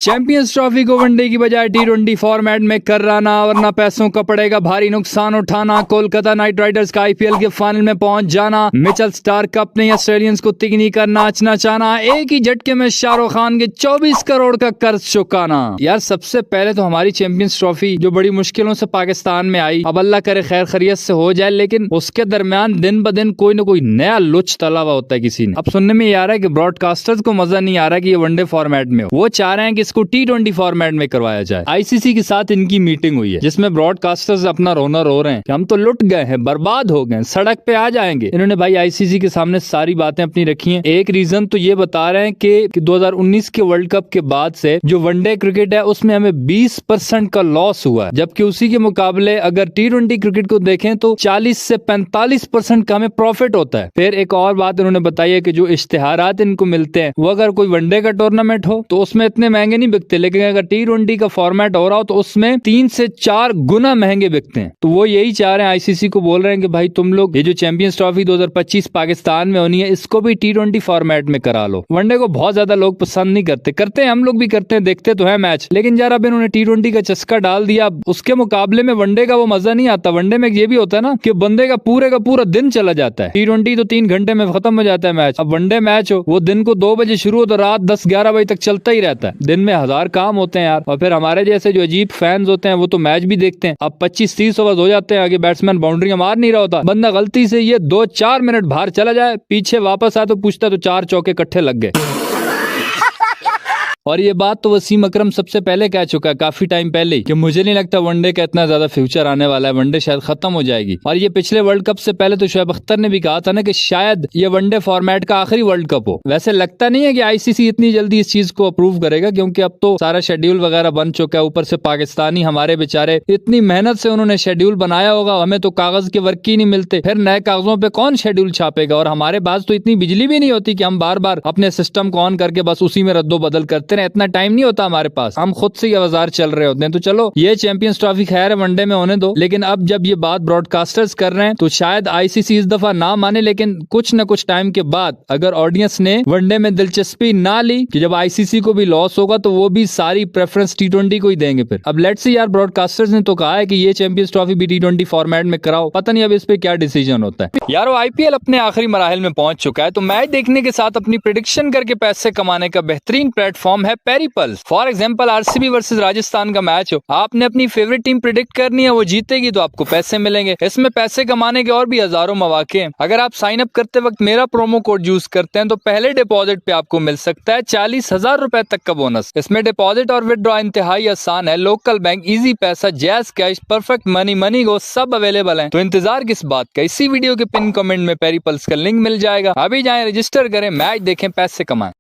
Champions trophy को one day की बजाय T20 फॉर्मेट में कराना, वरना पैसों का पड़ेगा भारी नुकसान उठाना। कोलकाता नाइट राइडर्स का IPL के फाइनल में पहुंच जाना, मिचेल स्टार्क अपने ऑस्ट्रेलियंस को तिगनी कर नाच नचाना, एक ही झटके में शाहरुख खान के 24 करोड़ का कर्ज चुकाना। यार सबसे पहले तो हमारी चैंपियंस ट्रॉफी जो बड़ी मुश्किलों से पाकिस्तान में आई, अब अल्लाह करे खैर खैरियत से हो जाए, लेकिन उसके दरमियान दिन ब दिन कोई न कोई नया लुच तला हुआ होता है किसी ने। अब सुनने में ये आ रहा है कि ब्रॉडकास्टर्स को मजा नहीं आ रहा कि ये वनडे फॉर्मेट में हो, वो चाह रहे हैं कि इसको T20 फॉर्मेट में करवाया जाए। ICC के साथ इनकी मीटिंग हुई है जिसमें ब्रॉडकास्टर्स अपना रोना रो रहे हैं कि हम तो लुट गए हैं, बर्बाद हो गए, सड़क पे आ जाएंगे। इन्होंने भाई ICC के सामने सारी बातें अपनी रखी हैं। एक रीजन तो ये बता रहे हैं कि 2019 के वर्ल्ड कप के बाद से जो वनडे क्रिकेट है उसमें हमें 20% का लॉस हुआ है, जबकि उसी के मुकाबले अगर T20 क्रिकेट को देखें तो 40 से 45% का हमें प्रॉफिट होता है। फिर एक और बात उन्होंने बताई है कि जो इश्तेहारात इनको मिलते हैं वो अगर कोई वनडे का टूर्नामेंट हो तो उसमें इतने महंगे नहीं बिकते, लेकिन अगर T20 का फॉर्मेट हो रहा हो तो उसमें 3 से 4 गुना महंगे बिकते हैं। तो वो यही चाह रहे हैं, ICC को बोल रहे हैं कि भाई तुम लोग ये जो चैंपियंस ट्रॉफी 2025 पाकिस्तान में होनी है इसको भी T20 फॉर्मेट में करा लो। वनडे को बहुत ज्यादा लोग पसंद नहीं करते हैं, हम लोग भी करते हैं, देखते तो है मैच, लेकिन यार अब इन्होंने T20 का चस्का डाल दिया। उसके मुकाबले में वनडे का वो मजा नहीं आता। वनडे में ये भी होता है ना कि बंदे का पूरा दिन चला जाता है। T20 तो 3 घंटे में खत्म हो जाता है मैच। अब वनडे मैच हो वो दिन को 2 बजे शुरू हो तो रात 10-11 बजे तक चलता ही रहता है। दिन में 1000 काम होते हैं यार, और फिर हमारे जैसे जो अजीब फैंस होते हैं वो तो मैच भी देखते हैं। अब 25-30 ओवर हो जाते हैं, आगे बैट्समैन बाउंड्रियां मार नहीं रहा होता, बंदा गलती से ये 2-4 मिनट बाहर चला जाए, पीछे वापस आए तो पूछता तो 4 चौके इकट्ठे लग गए। और ये बात तो वसीम अकरम सबसे पहले कह चुका है काफी टाइम पहले ही कि मुझे नहीं लगता वनडे का इतना ज्यादा फ्यूचर आने वाला है, वनडे शायद खत्म हो जाएगी। और ये पिछले वर्ल्ड कप से पहले तो शोएब अख्तर ने भी कहा था ना कि शायद ये वनडे फॉर्मेट का आखिरी वर्ल्ड कप हो। वैसे लगता नहीं है कि ICC इतनी जल्दी इस चीज को अप्रूव करेगा, क्योंकि अब तो सारा शेड्यूल वगैरह बन चुका है। ऊपर से पाकिस्तानी हमारे बेचारे इतनी मेहनत से उन्होंने शेड्यूल बनाया होगा, हमें तो कागज के वर्क ही नहीं मिलते, फिर नए कागजों पे कौन शेड्यूल छापेगा। और हमारे पास तो इतनी बिजली भी नहीं होती कि हम बार बार अपने सिस्टम को ऑन करके बस उसी में रद्दो बदल करते रहे, इतना टाइम नहीं हमारे पास, हम खुद से बाजार चल रहे होते हैं। तो चलो ये चैंपियंस ट्रॉफी खैर है वनडे में होने दो, लेकिन अब जब ये बात ब्रॉडकास्टर्स कर रहे हैं तो शायद ICC इस दफा ना माने, लेकिन कुछ न कुछ टाइम के बाद अगर ऑडियंस ने वनडे में दिलचस्पी ना ली कि जब ICC को भी लॉस होगा तो वो भी सारी प्रेफरेंस T20 को ही देंगे। फिर अब लेट्स सी यार, ब्रॉडकास्टर्स ने तो कहा है कि ये चैंपियंस ट्रॉफी भी T20 फॉर्मेट में कराओ, पता नहीं अब इस पे क्या डिसीजन होता है। यार IPL अपने आखिरी मराहिल में पहुंच चुका है, तो मैच देखने के साथ अपनी प्रेडिक्शन करके पैसे कमाने का बेहतरीन प्लेटफॉर्म है पेरीपल्स। For example RCB versus Rajasthan का मैच हो, आपने अपनी फेवरेट टीम प्रिडिक्ट करनी है, वो जीतेगी तो आपको पैसे मिलेंगे। इसमें पैसे कमाने के और भी हजारों मौके हैं। अगर आप साइन अप करते वक्त मेरा प्रोमो कोड यूज करते हैं तो पहले डिपॉजिट पे आपको मिल सकता है 40,000 रुपए तक का बोनस। इसमें डिपॉजिट और विड्रॉ इंतहाई आसान है। लोकल बैंक, इजी पैसा, jazz cash, perfect money go सब अवेलेबल है। तो इंतजार किस बात का, इसी वीडियो के पिन कमेंट में पेरीपल्स का लिंक मिल जाएगा, अभी जाएं, रजिस्टर करें, मैच देखें, पैसे कमाएं।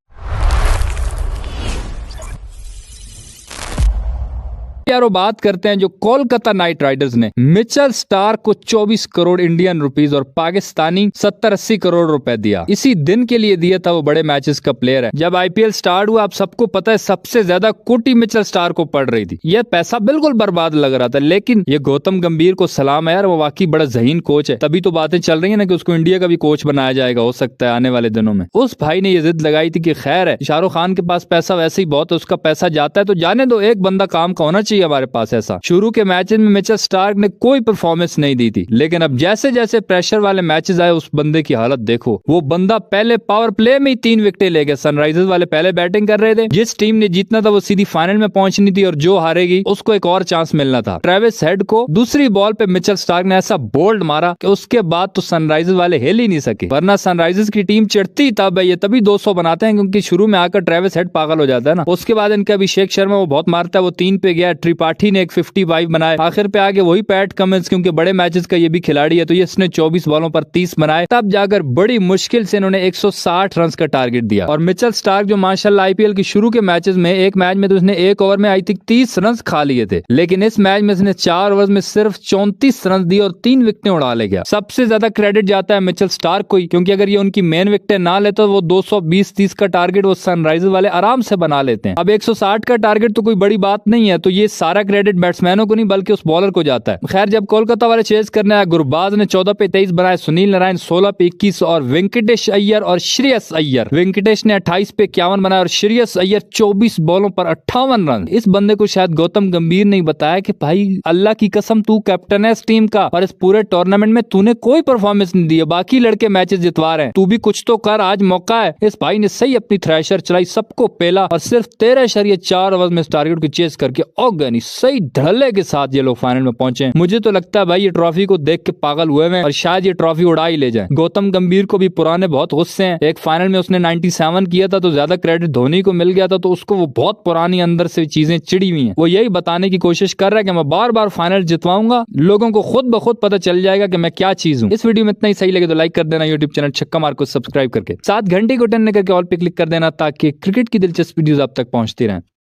यारो बात करते हैं जो कोलकाता नाइट राइडर्स ने मिचेल स्टार्क को 24 करोड़ इंडियन रुपीस और पाकिस्तानी 70-80 करोड़ रुपए दिया। इसी दिन के लिए दिया था, वो बड़े मैचेस का प्लेयर है। जब IPL स्टार्ट हुआ, आप सबको पता है सबसे ज्यादा कोटी मिचेल स्टार्क को पड़ रही थी। यह पैसा बिल्कुल बर्बाद लग रहा था, लेकिन ये गौतम गंभीर को सलाम है यार, वो वाकई बड़ा ज़हीन कोच है। तभी तो बातें चल रही है ना कि उसको इंडिया का भी कोच बनाया जाएगा, हो सकता है आने वाले दिनों में। उस भाई ने ये जिद लगाई थी कि खैर है, शाहरुख खान के पास पैसा वैसे ही बहुत है, उसका पैसा जाता है तो जाने दो, एक बंदा काम का होना चाहिए हमारे पास। ऐसा शुरू के मैचेस में मिचेल स्टार्क ने कोई परफॉर्मेंस नहीं दी थी, लेकिन अब जैसे जैसे प्रेशर वाले मैचेस आए उस बंदे की हालत देखो। वो बंदा पहले पावर प्ले में ही 3 विकेटें ले गया। सनराइजर्स वाले पहले बैटिंग कर रहे थे, जिस टीम ने जीतना था वो सीधी फाइनल में पहुंचनी थी और जो हारेगी उसको एक और चांस मिलना था। ट्रेविस हेड को दूसरी बॉल पे मिचेल स्टार्क ने ऐसा बोल्ड मारा कि उसके बाद तो सनराइजर्स वाले हिल ही नहीं सके, वरना सनराइजर्स की टीम चिढ़ती तब है, ये तभी 200 बनाते हैं क्योंकि शुरू में आकर ट्रेविस हेड पागल हो जाता है ना। उसके बाद इनका अभिषेक शर्मा वो बहुत मारता है, वो 3 पे गया। त्रिपाठी ने एक 55 बनाए। आखिर पे आगे वही पैट कमिंस, क्योंकि बड़े मैचेस का ये भी खिलाड़ी है, तो ये इसने 24 बॉलों पर 30 बनाए। तब जाकर बड़ी मुश्किल से इन्होंने 160 रन का टारगेट दिया। और मिचेल स्टार्क जो माशाल्लाह IPL के शुरू के मैचेस में एक मैच में तो उसने 1 ओवर में आई थिंक 30 रन खा लिए थे, लेकिन इस मैच में इसने 4 ओवर में सिर्फ 34 रन दिए और 3 विकेटें उड़ा ले गया। सबसे ज्यादा क्रेडिट जाता है मिचेल स्टार्क को ही, क्योंकि अगर ये उनकी मेन विकेटें ना ले तो वो 220-30 का टारगेट वो सनराइजर्स वाले आराम से बना लेते हैं। अब 160 का टारगेट तो कोई बड़ी बात नहीं है, तो ये सारा क्रेडिट बैट्समैनों को नहीं बल्कि उस बॉलर को जाता है। खैर, जब कोलकाता वाले चेज करने आए, गुरबाज ने 14 पे 23 बनाए, सुनील नारायण 16 पे 21 और वेंकटेश अय्यर और श्रेयस अय्यर, वेंकटेश ने 28 पे 51 बनाया और श्रेयस अय्यर 24 बॉलों पर 58 रन। इस बंदे को शायद गौतम गंभीर ने बताया कि भाई अल्लाह की कसम तू कैप्टन है इस टीम का और इस पूरे टूर्नामेंट में तूने कोई परफॉर्मेंस नहीं दी है, बाकी लड़के मैचेस जितवा रहे हैं, तू भी कुछ तो कर, आज मौका है। इस भाई ने सही अपनी थ्रेशर चलाई, सबको पेला और सिर्फ 13.4 ओवर में इस टारगेट को चेस करके ऑर्गेनिक सही धड़ल्ले के साथ ये लोग फाइनल में पहुंचे। मुझे तो लगता है भाई ये ट्रॉफी को देख के पागल हुए हैं और शायद ये ट्रॉफी उड़ा ही ले जाए। गौतम गंभीर को भी पुराने बहुत गुस्से हैं, एक फाइनल में उसने 97 किया था तो ज्यादा क्रेडिट धोनी को मिल गया था, तो उसको वो बहुत पुरानी अंदर से चीजें चिड़ी हुई हैं। वो यही बताने की कोशिश कर रहा है कि मैं बार बार फाइनल जितवाऊंगा, लोगों को खुद ब खुद पता चल जाएगा कि मैं क्या चीज हूँ। इस वीडियो में इतना ही, सही लगे तो लाइक कर देना, यूट्यूब चैनल छक्का मार को सब्सक्राइब करके साथ घंटे को टन करके ऑल पे क्लिक कर देना ताकि क्रिकेट की दिलचस्प वीडियोस आप तक पहुंचती रहें।